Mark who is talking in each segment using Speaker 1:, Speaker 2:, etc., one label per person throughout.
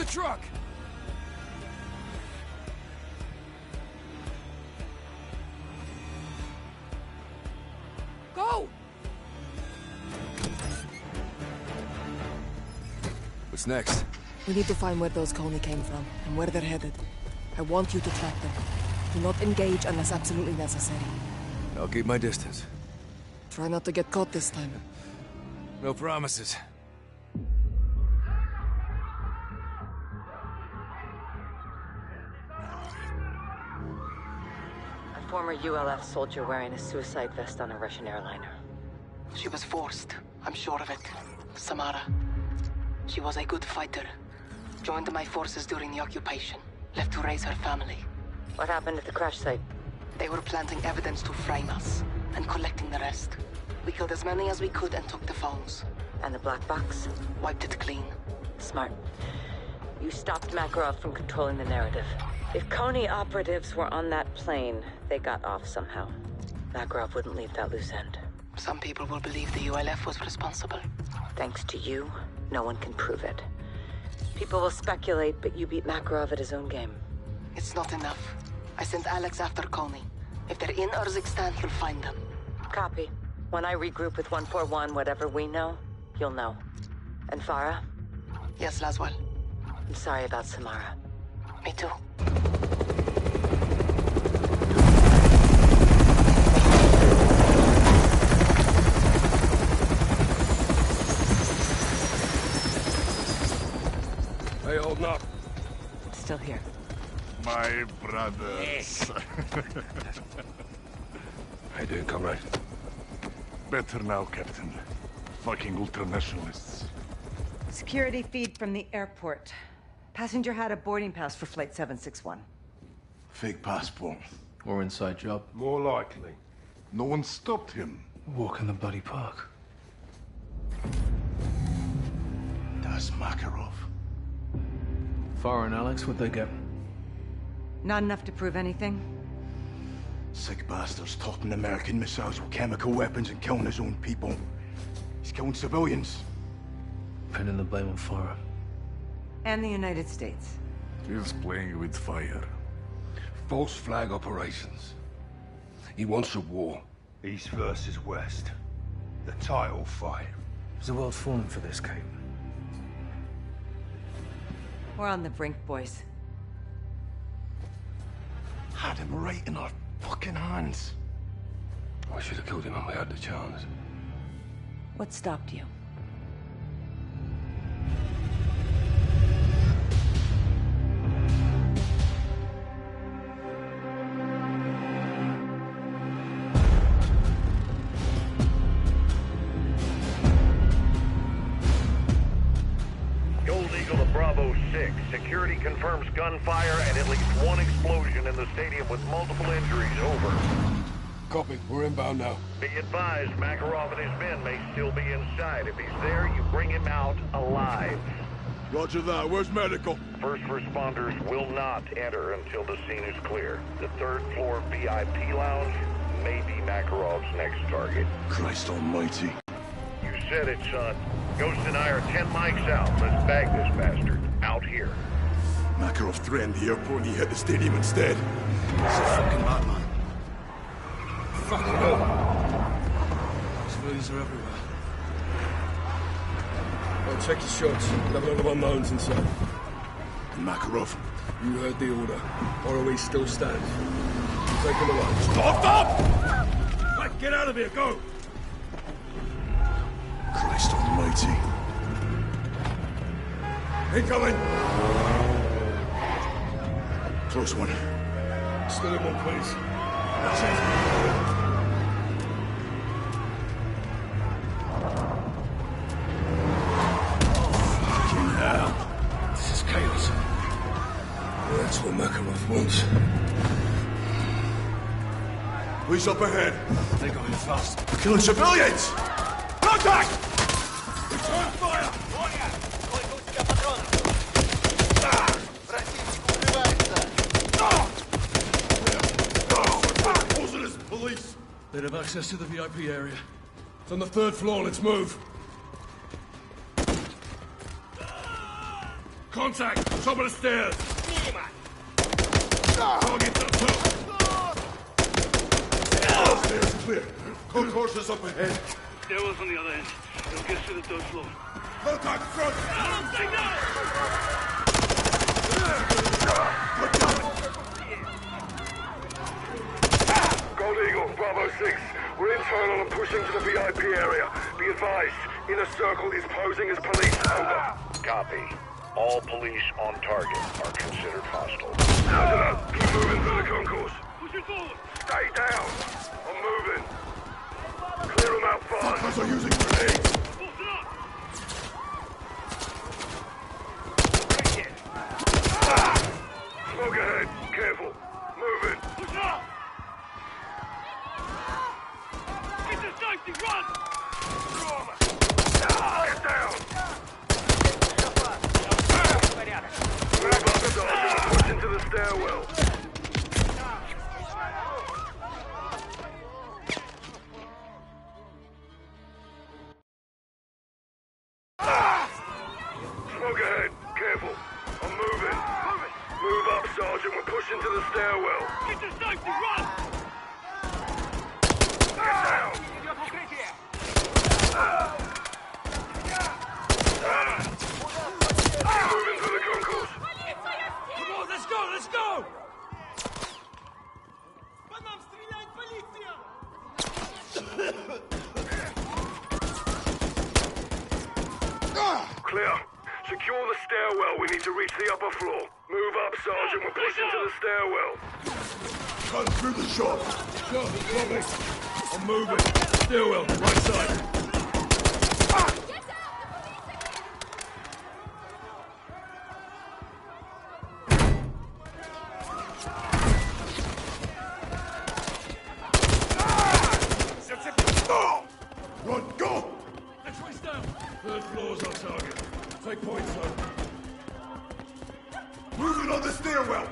Speaker 1: the truck! Go! What's next?
Speaker 2: We need to find where those Coney came from, and where they're headed. I want you to track them. Do not engage unless absolutely necessary.
Speaker 1: I'll keep my distance.
Speaker 2: Try not to get caught this time.
Speaker 1: No promises.
Speaker 3: A former ULF soldier wearing a suicide vest on a Russian airliner.
Speaker 4: She was forced, I'm sure of it. Samara. She was a good fighter. Joined my forces during the occupation. Left to raise her family.
Speaker 3: What happened at the crash site?
Speaker 4: They were planting evidence to frame us, and collecting the rest. We killed as many as we could and took the phones.
Speaker 3: And the black box?
Speaker 4: Wiped it clean.
Speaker 3: Smart. You stopped Makarov from controlling the narrative. If Coney operatives were on that plane, they got off somehow. Makarov wouldn't leave that loose end.
Speaker 4: Some people will believe the ULF was responsible.
Speaker 3: Thanks to you, no one can prove it. People will speculate, but you beat Makarov at his own game.
Speaker 4: It's not enough. I sent Alex after Coney. If they're in Urzikstan, he'll find them.
Speaker 3: Copy. When I regroup with 141, whatever we know, you'll know. And Farah?
Speaker 4: Yes, Laswell.
Speaker 3: I'm sorry about Samara.
Speaker 4: Me too.
Speaker 1: Hey, holding up.
Speaker 3: Still here.
Speaker 5: My brothers.
Speaker 1: How you doing, comrade?
Speaker 5: Better now, Captain. Fucking ultranationalists.
Speaker 6: Security feed from the airport. Passenger had a boarding pass for Flight 761.
Speaker 5: Fake passport.
Speaker 7: Or inside job.
Speaker 5: More likely. No one stopped him.
Speaker 7: Walk in the bloody park.
Speaker 5: That's Makarov.
Speaker 7: Farah and Alex, what'd they get?
Speaker 6: Not enough to prove anything?
Speaker 5: Sick bastards topping American missiles with chemical weapons and killing his own people. He's killing civilians.
Speaker 7: Pinning the blame on Farah.
Speaker 6: And the United States.
Speaker 5: He's playing with fire.
Speaker 1: False flag operations. He wants a war.
Speaker 8: East versus West. The title fight.
Speaker 7: Is the world falling for this, Kate?
Speaker 6: We're on the brink, boys.
Speaker 5: Had him right in our fucking hands.
Speaker 1: I should have killed him when we had the chance.
Speaker 6: What stopped you?
Speaker 9: Security confirms gunfire and at least one explosion in the stadium with multiple injuries. Over.
Speaker 1: Copy. We're inbound now.
Speaker 9: Be advised, Makarov and his men may still be inside. If he's there, you bring him out alive.
Speaker 5: Roger that. Where's medical?
Speaker 9: First responders will not enter until the scene is clear. The third floor VIP lounge may be Makarov's next target.
Speaker 5: Christ almighty.
Speaker 9: You said it, son. Ghost and I are 10 mics out. Let's bag this bastard. Out here.
Speaker 5: Makarov threatened the airport and he hit the stadium instead. It's a fucking madman.
Speaker 1: Fucking hell. Civilians are everywhere. Well, check your shots. We'll have a lot of unknowns inside.
Speaker 5: And Makarov?
Speaker 1: You heard the order. ROE still stands. You take him away.
Speaker 5: Stop!
Speaker 1: Right, get out of here, go!
Speaker 5: Christ almighty.
Speaker 1: Incoming!
Speaker 5: Close one.
Speaker 1: Still in one, please.
Speaker 5: That's it. Fucking hell.
Speaker 1: This is chaos. That's what Makarov wants.
Speaker 5: Police up ahead.
Speaker 1: They're going fast.
Speaker 5: We're killing civilians! Contact!
Speaker 1: Return fire!
Speaker 5: Police!
Speaker 1: They have access to the VIP area. It's on the third floor, let's move. Contact! Top of the stairs! Target's up top! Stairs clear. Cold horses up ahead.
Speaker 10: Stairwell's on the other end. They'll get through the third floor.
Speaker 1: Contact front!
Speaker 10: Stay down!
Speaker 9: Gold Eagle, Bravo 6. We're internal and pushing to the VIP area. Be advised, inner circle is posing as police. Over. Copy. All police on target are considered hostile. Angela, keep moving through the concourse.
Speaker 10: Push it forward!
Speaker 9: Stay down. I'm moving. Clear them out fast.
Speaker 1: Fuckers are using grenades!
Speaker 10: Force it up!
Speaker 9: Smoke ahead. Careful. Moving.
Speaker 10: Push it up! Get to safety! Run!
Speaker 9: Get down. Move up, Sergeant. We're pushing to the stairwell. Smoke ahead. Careful. I'm moving. Move up, Sergeant. We're pushing to the stairwell.
Speaker 10: Get to safety! Run!
Speaker 9: Get down. Keep moving through the concourse.
Speaker 10: Come on, let's go! Let's go!
Speaker 9: Clear. Secure the stairwell. We need to reach the upper floor. Move up, Sergeant. We're pushing to the stairwell.
Speaker 1: Cut through the shop! Shop, copy! I'm moving. Stairwell, right side. Run, go!
Speaker 10: X-ray's down!
Speaker 1: Third floor's our target. Take point, son. Moving on the stairwell!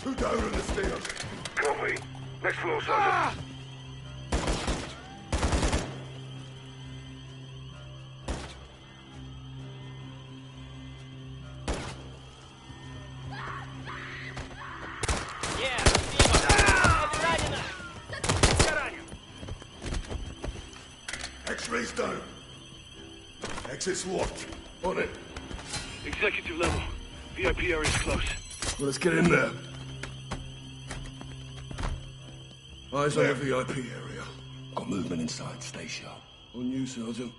Speaker 1: Two down on the stairs.
Speaker 9: Copy. Next floor, Sergeant.
Speaker 1: X-ray's down. Exit's locked. On it.
Speaker 10: Executive level. VIP area's close.
Speaker 1: Well, let's get in there. Eyes on the VIP area. Got movement inside. Stay sharp. On you, Sergeant.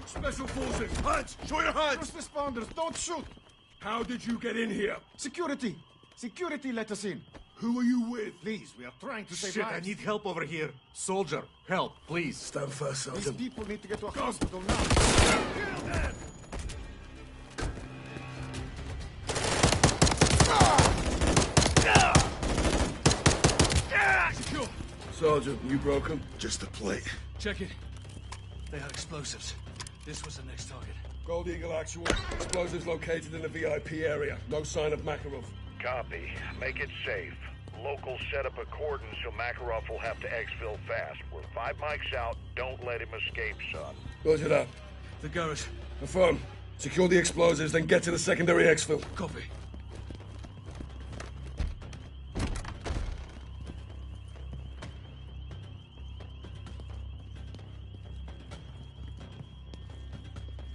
Speaker 1: Special forces! Hands! Show your hands!
Speaker 11: First responders, don't shoot!
Speaker 1: How did you get in here?
Speaker 11: Security! Security let us in.
Speaker 1: Who are you with?
Speaker 11: Please, we are trying to save
Speaker 12: Shit,
Speaker 11: lives.
Speaker 12: I need help over here. Soldier, help, please.
Speaker 1: Stand fast,
Speaker 11: These
Speaker 1: Sergeant.
Speaker 11: people need to get to a hospital now.
Speaker 1: Kill them!
Speaker 10: Secure!
Speaker 1: Sergeant, you broke him? Just a plate.
Speaker 10: Check it. They had explosives. This was the next target.
Speaker 1: Gold Eagle actual. Explosives located in the VIP area. No sign of Makarov.
Speaker 9: Copy. Make it safe. Locals set up a cordon so Makarov will have to exfil fast. We're 5 mics out. Don't let him escape, son.
Speaker 1: Roger that.
Speaker 10: The garage.
Speaker 1: Affirm. Secure the explosives, then get to the secondary exfil.
Speaker 10: Copy.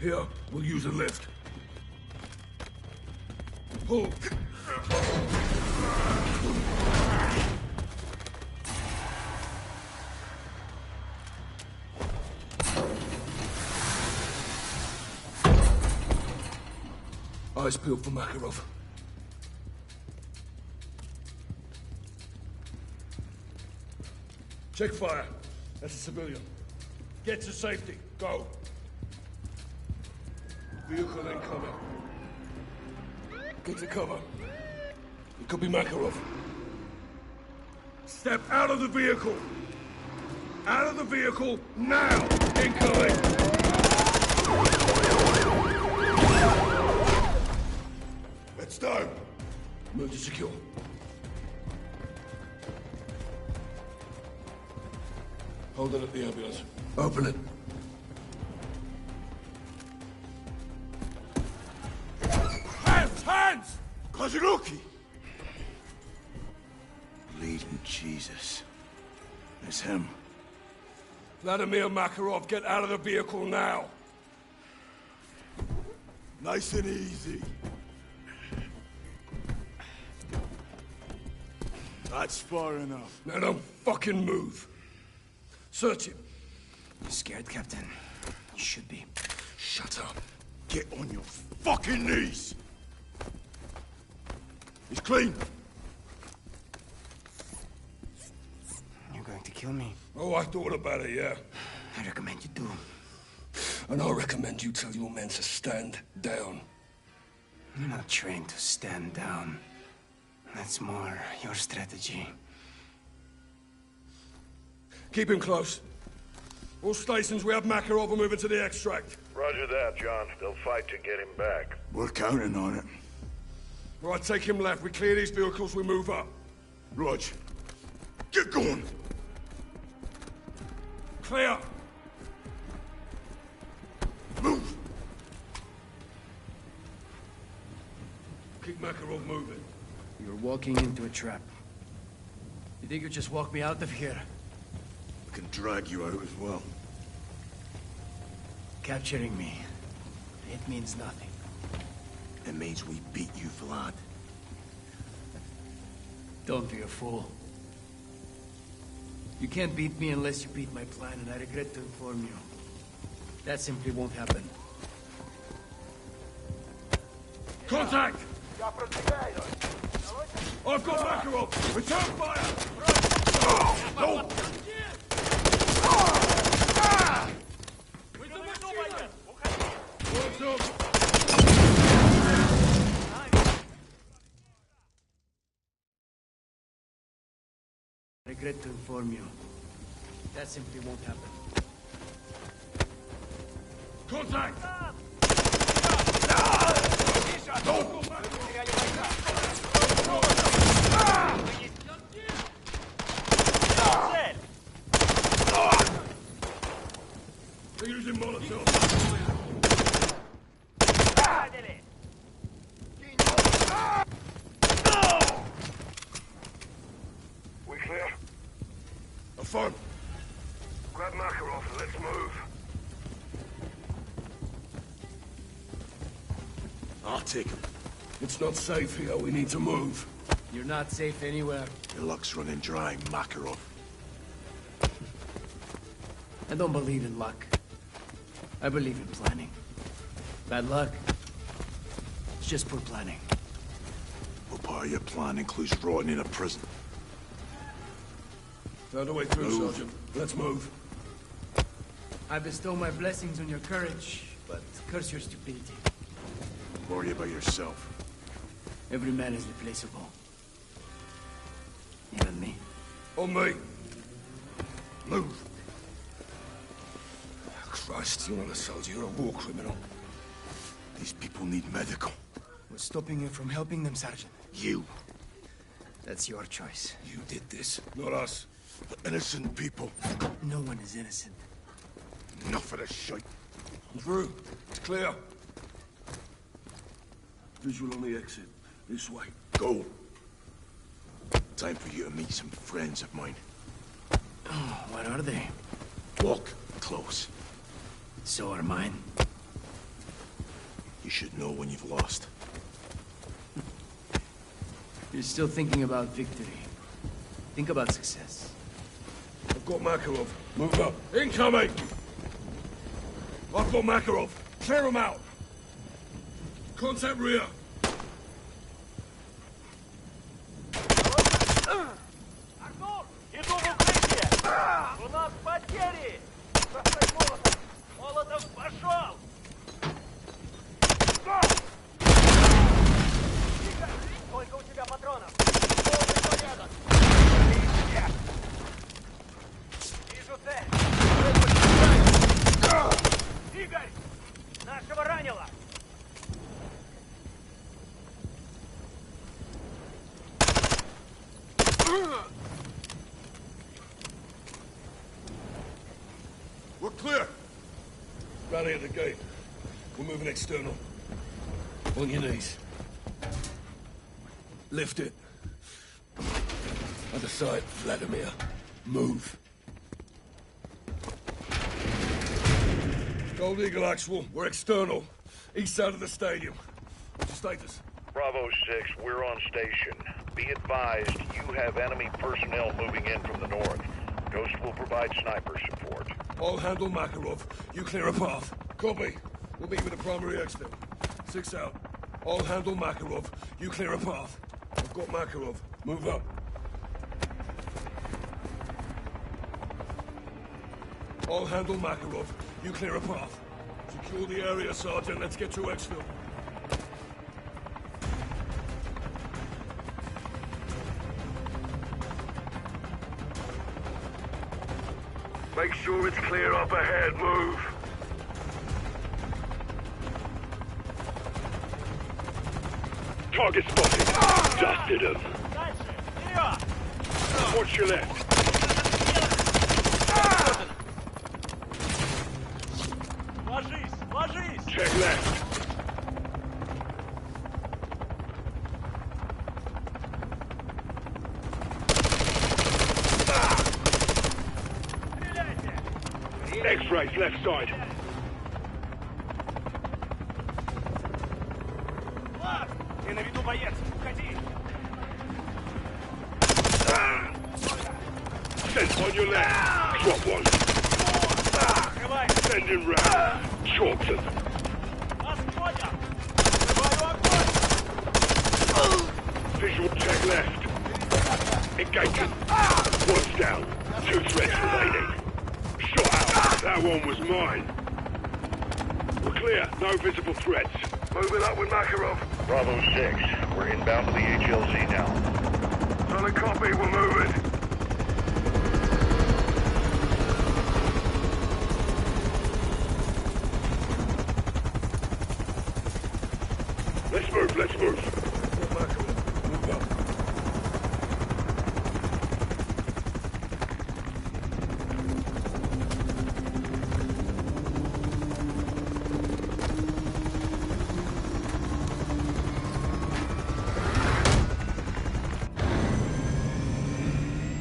Speaker 1: Here, we'll use a lift. Pull. Eyes peeled for Makarov. Check fire. That's a civilian. Get to safety. Go. Vehicle incoming. Get to cover. It could be Makarov. Step out of the vehicle. Out of the vehicle now. Incoming! Let's down! Move to secure. Hold it at the ambulance. Open it. Hands! Hands! Kazuruki!
Speaker 5: Bleeding Jesus. It's him.
Speaker 1: Vladimir Makarov, get out of the vehicle now! Nice and easy. That's far enough. Now don't fucking move. Search him.
Speaker 10: You scared, Captain? You should be.
Speaker 1: Shut up. Get on your fucking knees! He's clean.
Speaker 10: You're going to kill me?
Speaker 1: Oh, I thought about it, yeah.
Speaker 10: I recommend you do.
Speaker 1: And I recommend you tell your men to stand down.
Speaker 10: You're not trained to stand down. That's more your strategy.
Speaker 1: Keep him close. All stations, we have Makarov moving to the extract.
Speaker 9: Roger that, John. They'll fight to get him back.
Speaker 5: We're counting on it.
Speaker 1: Right, take him left. We clear these vehicles, we move up.
Speaker 5: Rog, get going!
Speaker 1: Clear! Move! Keep Makarov moving.
Speaker 10: You're walking into a trap. You think you'll just walk me out of here?
Speaker 5: We can drag you out as well.
Speaker 10: Capturing me, it means nothing.
Speaker 5: It means we beat you, Vlad.
Speaker 10: Don't be a fool. You can't beat me unless you beat my plan, and I regret to inform you. That simply won't happen.
Speaker 1: Contact! I've got Makarov! Return fire! No! What's up?
Speaker 10: I regret to inform you. That simply won't happen.
Speaker 1: Contact! They're using Molotovs.
Speaker 9: We clear?
Speaker 1: Affirm.
Speaker 9: Grab Makarov and let's move.
Speaker 1: I'll take him. It's not safe here. We need to move.
Speaker 10: You're not safe anywhere.
Speaker 5: Your luck's running dry, Makarov.
Speaker 10: I don't believe in luck. I believe in planning. Bad luck. It's just poor planning.
Speaker 5: Well, part of your plan includes rotting in a prison.
Speaker 1: Found a way through,
Speaker 5: Move.
Speaker 1: Sergeant. Let's move.
Speaker 10: I bestow my blessings on your courage, but curse your stupidity.
Speaker 5: Worry about yourself.
Speaker 10: Every man is replaceable. Even me.
Speaker 1: On me. Move. Christ, you're not a soldier. You're a war criminal.
Speaker 5: These people need medical.
Speaker 10: What's stopping you from helping them, Sergeant?
Speaker 5: You.
Speaker 10: That's your choice.
Speaker 1: You did this, not us.
Speaker 5: Innocent people.
Speaker 10: No one is innocent.
Speaker 5: Enough of this shit.
Speaker 1: Through. It's clear. Visual on the exit. This way.
Speaker 5: Go. Time for you to meet some friends of mine.
Speaker 10: Oh, what are they?
Speaker 5: Walk close.
Speaker 10: So are mine.
Speaker 5: You should know when you've lost.
Speaker 10: You're still thinking about victory. Think about success.
Speaker 1: I've got Makarov. Move up. Incoming! I've got Makarov. Clear him out. Contact rear.
Speaker 13: Артур, иду в укрытие! У нас потери! Бросай Молотов! Молотов пошел! Тихо! Сколько у тебя патронов? Полный порядок! Вижу цель!
Speaker 1: Clear! Rally at the gate. We're moving external. On your knees. Lift it. Other side, Vladimir. Move. Gold Eagle Actual, we're external. East side of the stadium. What's your status?
Speaker 9: Bravo 6, we're on station. Be advised, you have enemy personnel moving in from the north. Ghost will provide sniper support.
Speaker 1: I'll handle Makarov. You clear a path. Copy. We'll meet with the primary exit. 6 out. I'll handle Makarov. You clear a path. I've got Makarov. Move up. I'll handle Makarov. You clear a path. Secure the area, Sergeant. Let's get to exfil.
Speaker 9: Make sure it's clear up ahead. Move. Target spotted. Dusted him. Watch your left. Check left. X-rays left side.
Speaker 13: Ты на виду, боец. Уходи.
Speaker 9: Sent on your left. Drop one. Sending round. Chalked him. Visual check left. Engaging. One's down. 2 threats remaining. Shot out. That one was mine. We're clear. No visible threats. Moving up with Makarov. Bravo 6. We're inbound to the HLZ now. Solid copy. We're moving. Let's move. Let's move.
Speaker 1: Move up.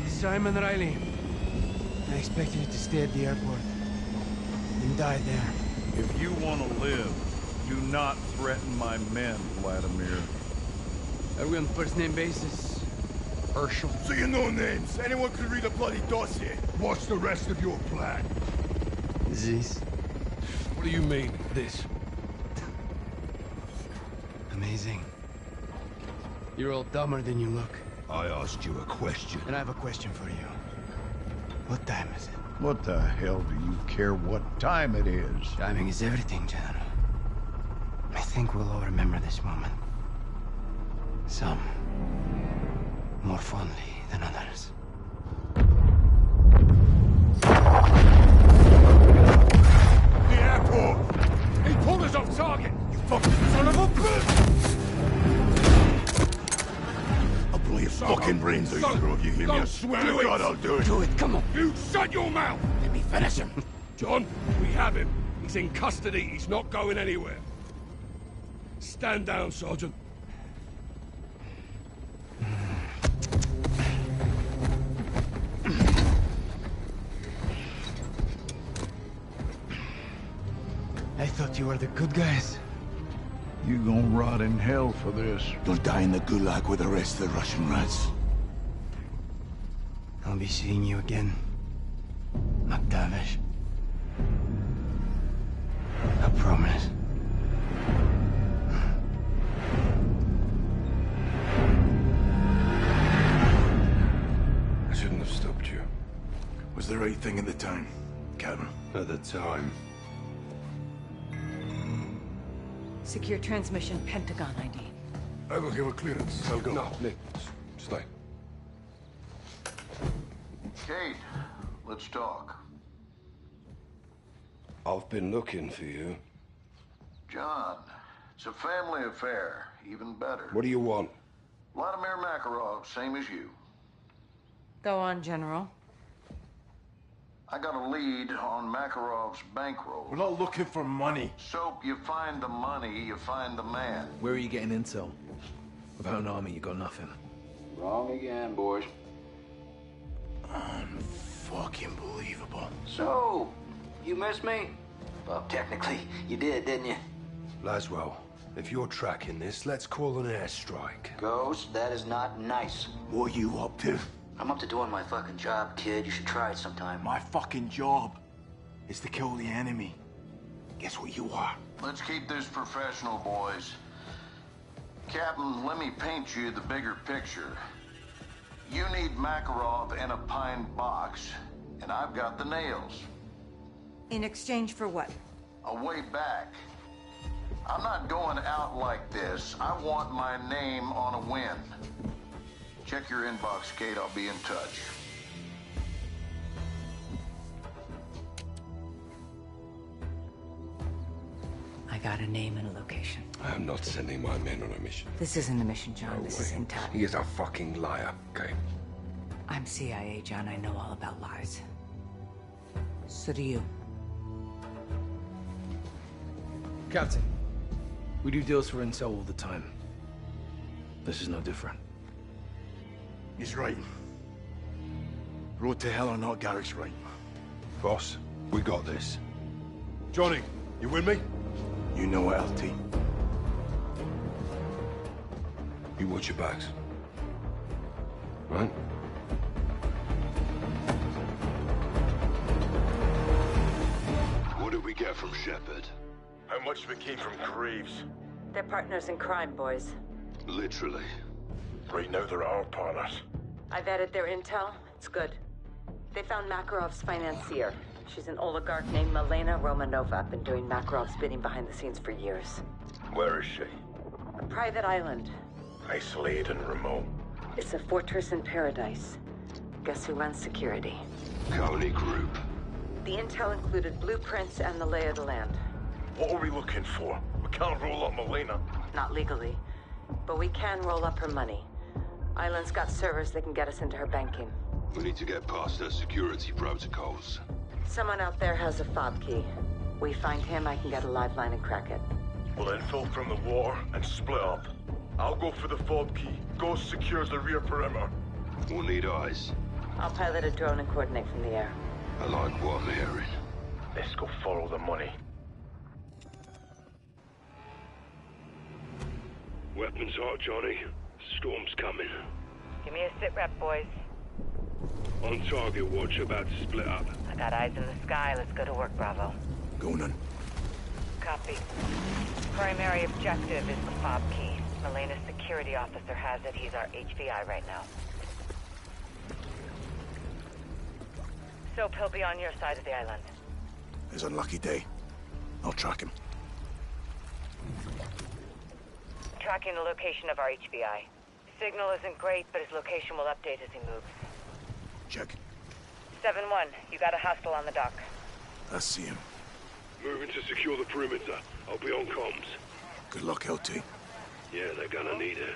Speaker 10: Simon Riley. I expected you to stay at the airport. And die there.
Speaker 8: If you want to live, do not threaten my men, Vladimir.
Speaker 10: Are we on first-name basis? Herschel?
Speaker 5: So you know names. Anyone could read a bloody dossier. What's the rest of your plan?
Speaker 10: This.
Speaker 1: What do you mean, this?
Speaker 10: Amazing. You're all dumber than you look.
Speaker 5: I asked you a question.
Speaker 10: And I have a question for you. What time is it?
Speaker 8: What the hell do you care what time it is?
Speaker 10: Timing is everything, General. I think we'll all remember this moment. Some more fondly than others.
Speaker 5: The airport! He pulled us off target! You fucking son of a bitch! I'll blow your fucking brains out, if you hear me. I swear to God I'll do it.
Speaker 10: Do it, come on.
Speaker 1: You shut your mouth!
Speaker 10: Let me finish him.
Speaker 1: John, we have him. He's in custody. He's not going anywhere. Stand down, Sergeant.
Speaker 10: I thought you were the good guys.
Speaker 8: You gonna rot in hell for this.
Speaker 5: You'll die in the gulag with the rest of the Russian rats.
Speaker 10: I'll be seeing you again, McTavish. I promise.
Speaker 1: I shouldn't have stopped you.
Speaker 5: Was the right thing at the time, Captain?
Speaker 1: At the time.
Speaker 6: Secure transmission, Pentagon ID.
Speaker 1: I will give a clearance. I'll go. No, Nick, stay.
Speaker 14: Kate, let's talk.
Speaker 1: I've been looking for you.
Speaker 14: John, it's a family affair. Even better.
Speaker 1: What do you want?
Speaker 14: Vladimir Makarov, same as you.
Speaker 6: Go on, General.
Speaker 14: I got a lead on Makarov's bankroll.
Speaker 5: We're not looking for money.
Speaker 14: Soap, you find the money, you find the man.
Speaker 7: Where are you getting intel? Without an army, you got nothing.
Speaker 10: Wrong again, boys.
Speaker 5: Unfucking believable.
Speaker 10: So, you missed me? Well, technically, you did, didn't you?
Speaker 1: Laswell, if you're tracking this, let's call an airstrike.
Speaker 10: Ghost, that is not nice.
Speaker 5: What are you up to?
Speaker 10: I'm up to doing my fucking job, kid. You should try it sometime.
Speaker 5: My fucking job is to kill the enemy. Guess what you are?
Speaker 14: Let's keep this professional, boys. Captain, let me paint you the bigger picture. You need Makarov in a pine box, and I've got the nails.
Speaker 6: In exchange for what?
Speaker 14: A way back. I'm not going out like this. I want my name on a win. Check your inbox, Kate. I'll be in touch.
Speaker 3: I got a name and a location.
Speaker 1: I am not sending my men on a mission.
Speaker 3: This isn't a mission, John. This is intel.
Speaker 1: He is a fucking liar, okay?
Speaker 3: I'm CIA, John. I know all about lies. So do you.
Speaker 7: Captain, we do deals for intel all the time. This is no different.
Speaker 5: He's right. Road to hell or not, Garrick's right.
Speaker 1: Boss, we got this. Johnny, you with me?
Speaker 5: You know it, LT.
Speaker 1: You watch your backs. Right?
Speaker 9: What did we get from Shepard?
Speaker 1: How much of it came from Graves?
Speaker 3: They're partners in crime, boys.
Speaker 9: Literally.
Speaker 1: Right now they're our partners.
Speaker 3: I vetted their intel. It's good. They found Makarov's financier. She's an oligarch named Milena Romanova. Been doing Makarov's bidding behind the scenes for years.
Speaker 1: Where is she?
Speaker 3: A private island.
Speaker 1: Isolated and remote.
Speaker 3: It's a fortress in paradise. Guess who runs security?
Speaker 9: Coney Group.
Speaker 3: The intel included blueprints and the lay of the land.
Speaker 1: What are we looking for? We can't roll up Milena.
Speaker 3: Not legally, but we can roll up her money. Island's got servers that can get us into her banking.
Speaker 9: We need to get past their security protocols.
Speaker 3: Someone out there has a fob key. We find him, I can get a live line and crack it.
Speaker 1: We'll then filter the water and split up. I'll go for the fob key. Ghost secures the rear perimeter.
Speaker 9: We'll need eyes.
Speaker 3: I'll pilot a drone and coordinate from the air.
Speaker 9: I like what I'm hearing.
Speaker 1: Let's go follow the money.
Speaker 9: Weapons hot, Johnny. Storm's coming.
Speaker 3: Give me a sit rep, boys.
Speaker 9: On target watch, about to split up.
Speaker 3: I got eyes in the sky. Let's go to work, Bravo.
Speaker 5: Going on.
Speaker 3: Copy. Primary objective is the fob key. Milena's security officer has it. He's our HVI right now. Soap, he'll be on your side of the island.
Speaker 5: His unlucky day. I'll track him.
Speaker 3: Tracking the location of our HVI. Signal isn't great, but his location will update as he moves.
Speaker 5: Check.
Speaker 3: 7-1, you got a hostile on the dock.
Speaker 5: I see him.
Speaker 9: Moving to secure the perimeter. I'll be on comms.
Speaker 5: Good luck, LT.
Speaker 9: Yeah, they're gonna need it.